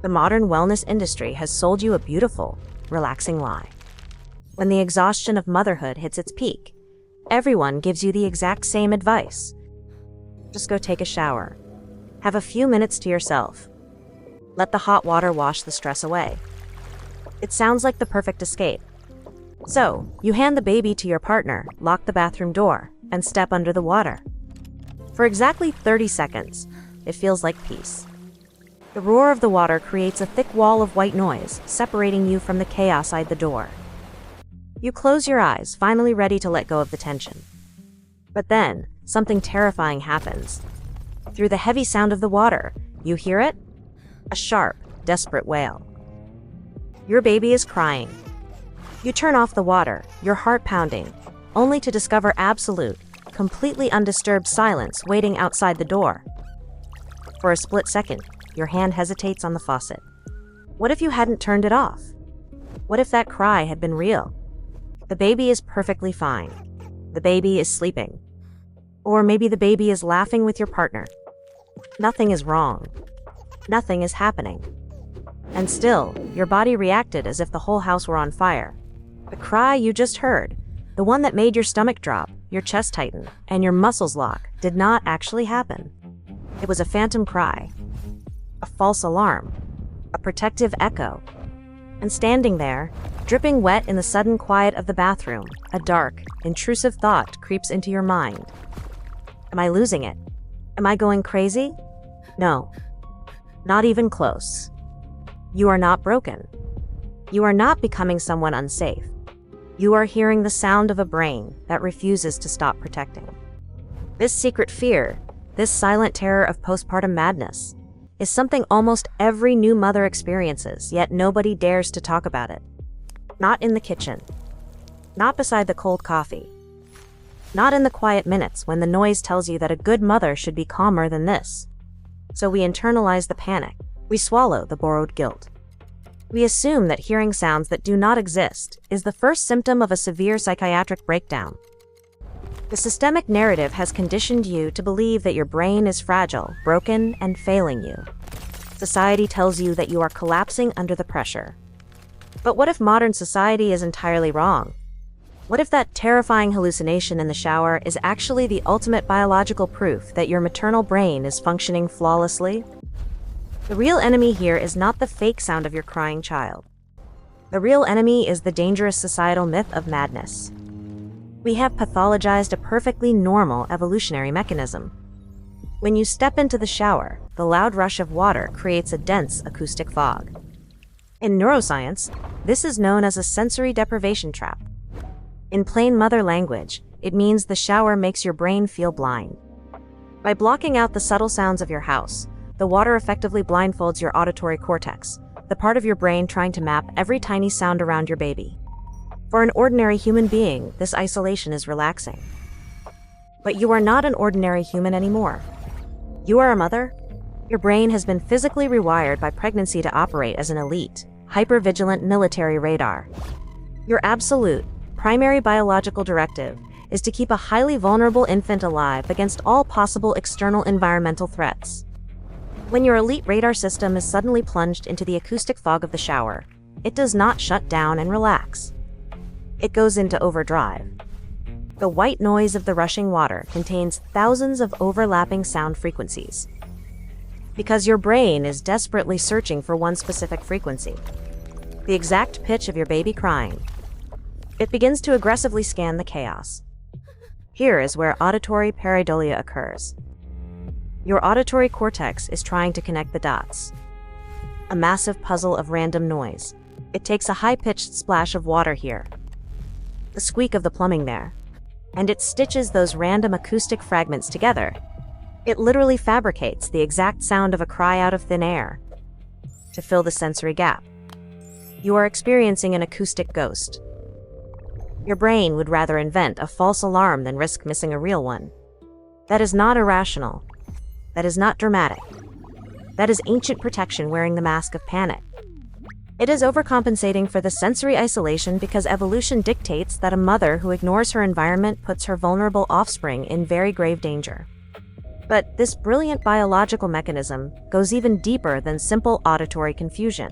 The modern wellness industry has sold you a beautiful, relaxing lie. When the exhaustion of motherhood hits its peak, everyone gives you the exact same advice. Just go take a shower. Have a few minutes to yourself. Let the hot water wash the stress away. It sounds like the perfect escape. So, you hand the baby to your partner, lock the bathroom door, and step under the water. For exactly 30 seconds, it feels like peace. The roar of the water creates a thick wall of white noise, separating you from the chaos outside the door. You close your eyes, finally ready to let go of the tension. But then, something terrifying happens. Through the heavy sound of the water, you hear it? A sharp, desperate wail. Your baby is crying. You turn off the water, your heart pounding, only to discover absolute, completely undisturbed silence waiting outside the door. For a split second, your hand hesitates on the faucet. What if you hadn't turned it off? What if that cry had been real? The baby is perfectly fine. The baby is sleeping. Or maybe the baby is laughing with your partner. Nothing is wrong. Nothing is happening. And still, your body reacted as if the whole house were on fire. The cry you just heard, the one that made your stomach drop, your chest tighten, and your muscles lock, did not actually happen. It was a phantom cry, a false alarm, a protective echo. And standing there, dripping wet in the sudden quiet of the bathroom, a dark, intrusive thought creeps into your mind. Am I losing it? Am I going crazy? No. Not even close. You are not broken. You are not becoming someone unsafe. You are hearing the sound of a brain that refuses to stop protecting. This secret fear, this silent terror of postpartum madness, is something almost every new mother experiences, yet nobody dares to talk about it. Not in the kitchen. Not beside the cold coffee. Not in the quiet minutes when the noise tells you that a good mother should be calmer than this. So we internalize the panic. We swallow the borrowed guilt. We assume that hearing sounds that do not exist is the first symptom of a severe psychiatric breakdown. The systemic narrative has conditioned you to believe that your brain is fragile, broken, and failing you. Society tells you that you are collapsing under the pressure. But what if modern society is entirely wrong? What if that terrifying hallucination in the shower is actually the ultimate biological proof that your maternal brain is functioning flawlessly? The real enemy here is not the fake sound of your crying child. The real enemy is the dangerous societal myth of madness. We have pathologized a perfectly normal evolutionary mechanism. When you step into the shower, the loud rush of water creates a dense acoustic fog. In neuroscience, this is known as a sensory deprivation trap. In plain mother language, it means the shower makes your brain feel blind. By blocking out the subtle sounds of your house, the water effectively blindfolds your auditory cortex, the part of your brain trying to map every tiny sound around your baby. For an ordinary human being, this isolation is relaxing. But you are not an ordinary human anymore. You are a mother. Your brain has been physically rewired by pregnancy to operate as an elite, hyper-vigilant military radar. Your absolute, primary biological directive is to keep a highly vulnerable infant alive against all possible external environmental threats. When your elite radar system is suddenly plunged into the acoustic fog of the shower, it does not shut down and relax. It goes into overdrive. The white noise of the rushing water contains thousands of overlapping sound frequencies. Because your brain is desperately searching for one specific frequency, the exact pitch of your baby crying. It begins to aggressively scan the chaos. Here is where auditory pareidolia occurs. Your auditory cortex is trying to connect the dots. A massive puzzle of random noise. It takes a high-pitched splash of water here, the squeak of the plumbing there, and it stitches those random acoustic fragments together. It literally fabricates the exact sound of a cry out of thin air to fill the sensory gap. You are experiencing an acoustic ghost. Your brain would rather invent a false alarm than risk missing a real one. That is not irrational. That is not dramatic. That is ancient protection wearing the mask of panic. It is overcompensating for the sensory isolation because evolution dictates that a mother who ignores her environment puts her vulnerable offspring in very grave danger. But this brilliant biological mechanism goes even deeper than simple auditory confusion.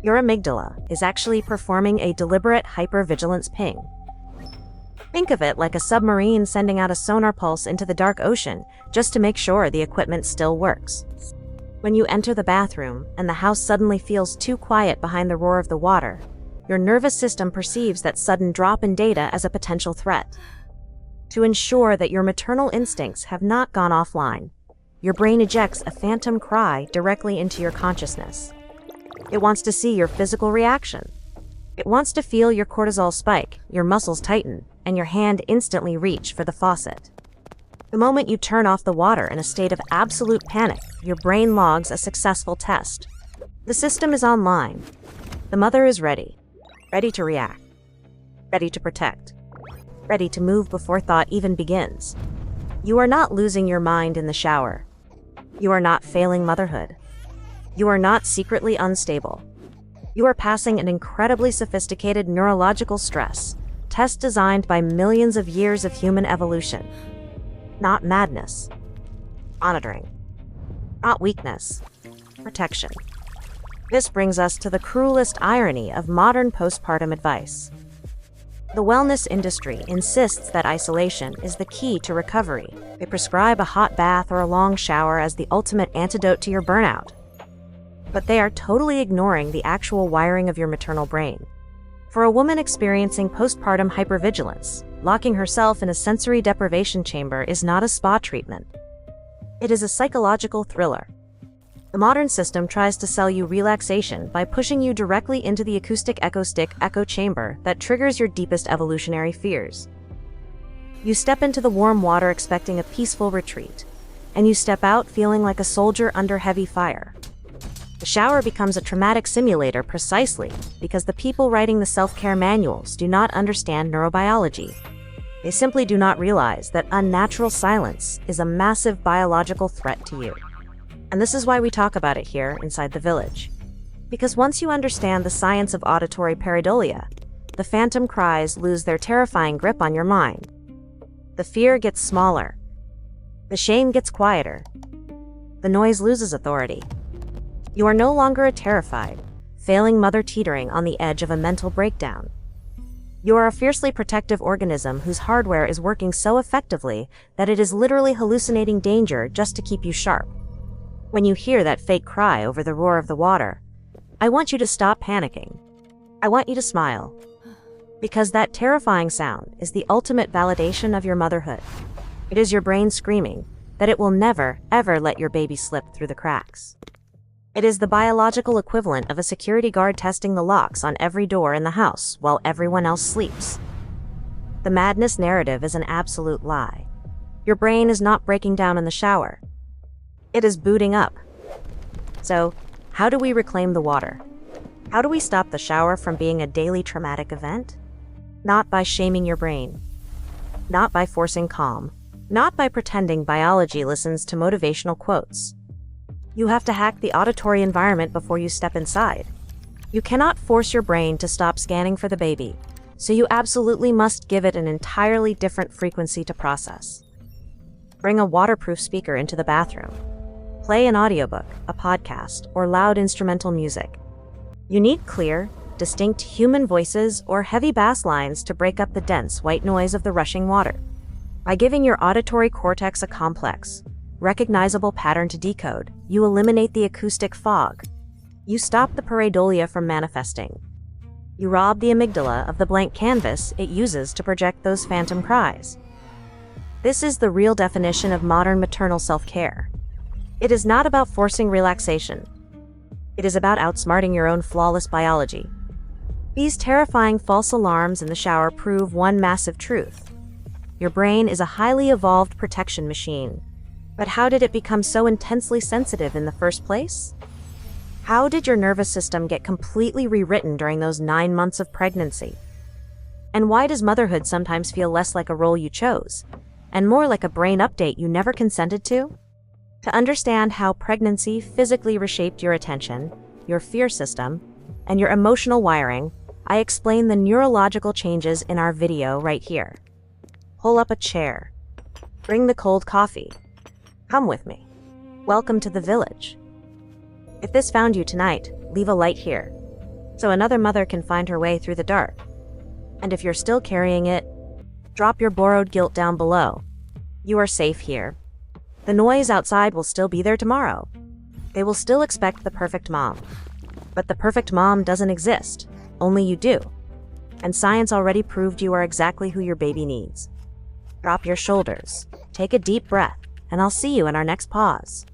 Your amygdala is actually performing a deliberate hypervigilance ping. Think of it like a submarine sending out a sonar pulse into the dark ocean just to make sure the equipment still works. When you enter the bathroom and the house suddenly feels too quiet behind the roar of the water, your nervous system perceives that sudden drop in data as a potential threat. To ensure that your maternal instincts have not gone offline, your brain ejects a phantom cry directly into your consciousness. It wants to see your physical reaction. It wants to feel your cortisol spike, your muscles tighten, and your hand instantly reach for the faucet. The moment you turn off the water in a state of absolute panic, your brain logs a successful test. The system is online. The mother is ready to react, ready to protect, ready to move before thought even begins. You are not losing your mind in the shower. You are not failing motherhood. You are not secretly unstable. You are passing an incredibly sophisticated neurological stress test designed by millions of years of human evolution. Not madness. Monitoring. Not weakness. Protection. This brings us to the cruelest irony of modern postpartum advice. The wellness industry insists that isolation is the key to recovery. They prescribe a hot bath or a long shower as the ultimate antidote to your burnout. But they are totally ignoring the actual wiring of your maternal brain. For a woman experiencing postpartum hypervigilance, locking herself in a sensory deprivation chamber is not a spa treatment. It is a psychological thriller. The modern system tries to sell you relaxation by pushing you directly into the acoustic echo stick echo chamber that triggers your deepest evolutionary fears. You step into the warm water expecting a peaceful retreat, and you step out feeling like a soldier under heavy fire. The shower becomes a traumatic simulator precisely because the people writing the self-care manuals do not understand neurobiology. They simply do not realize that unnatural silence is a massive biological threat to you. And this is why we talk about it here inside the village. Because once you understand the science of auditory pareidolia, the phantom cries lose their terrifying grip on your mind. The fear gets smaller. The shame gets quieter. The noise loses authority. You are no longer a terrified, failing mother teetering on the edge of a mental breakdown. You are a fiercely protective organism whose hardware is working so effectively that it is literally hallucinating danger just to keep you sharp. When you hear that fake cry over the roar of the water, I want you to stop panicking. I want you to smile. Because that terrifying sound is the ultimate validation of your motherhood. It is your brain screaming that it will never, ever let your baby slip through the cracks. It is the biological equivalent of a security guard testing the locks on every door in the house while everyone else sleeps. The madness narrative is an absolute lie. Your brain is not breaking down in the shower. It is booting up. So, how do we reclaim the water? How do we stop the shower from being a daily traumatic event? Not by shaming your brain. Not by forcing calm. Not by pretending biology listens to motivational quotes. You have to hack the auditory environment before you step inside. You cannot force your brain to stop scanning for the baby, so you absolutely must give it an entirely different frequency to process. Bring a waterproof speaker into the bathroom. Play an audiobook, a podcast, or loud instrumental music. You need clear, distinct human voices or heavy bass lines to break up the dense white noise of the rushing water. By giving your auditory cortex a complex, recognizable pattern to decode, you eliminate the acoustic fog. You stop the pareidolia from manifesting. You rob the amygdala of the blank canvas it uses to project those phantom cries. This is the real definition of modern maternal self-care. It is not about forcing relaxation. It is about outsmarting your own flawless biology. These terrifying false alarms in the shower prove one massive truth. Your brain is a highly evolved protection machine. But how did it become so intensely sensitive in the first place? How did your nervous system get completely rewritten during those 9 months of pregnancy? And why does motherhood sometimes feel less like a role you chose, and more like a brain update you never consented to? To understand how pregnancy physically reshaped your attention, your fear system, and your emotional wiring, I explain the neurological changes in our video right here. Pull up a chair. Bring the cold coffee. Come with me. Welcome to the village. If this found you tonight, leave a light here, so another mother can find her way through the dark. And if you're still carrying it, drop your borrowed guilt down below. You are safe here. The noise outside will still be there tomorrow. They will still expect the perfect mom. But the perfect mom doesn't exist, only you do. And science already proved you are exactly who your baby needs. Drop your shoulders, take a deep breath, and I'll see you in our next pause.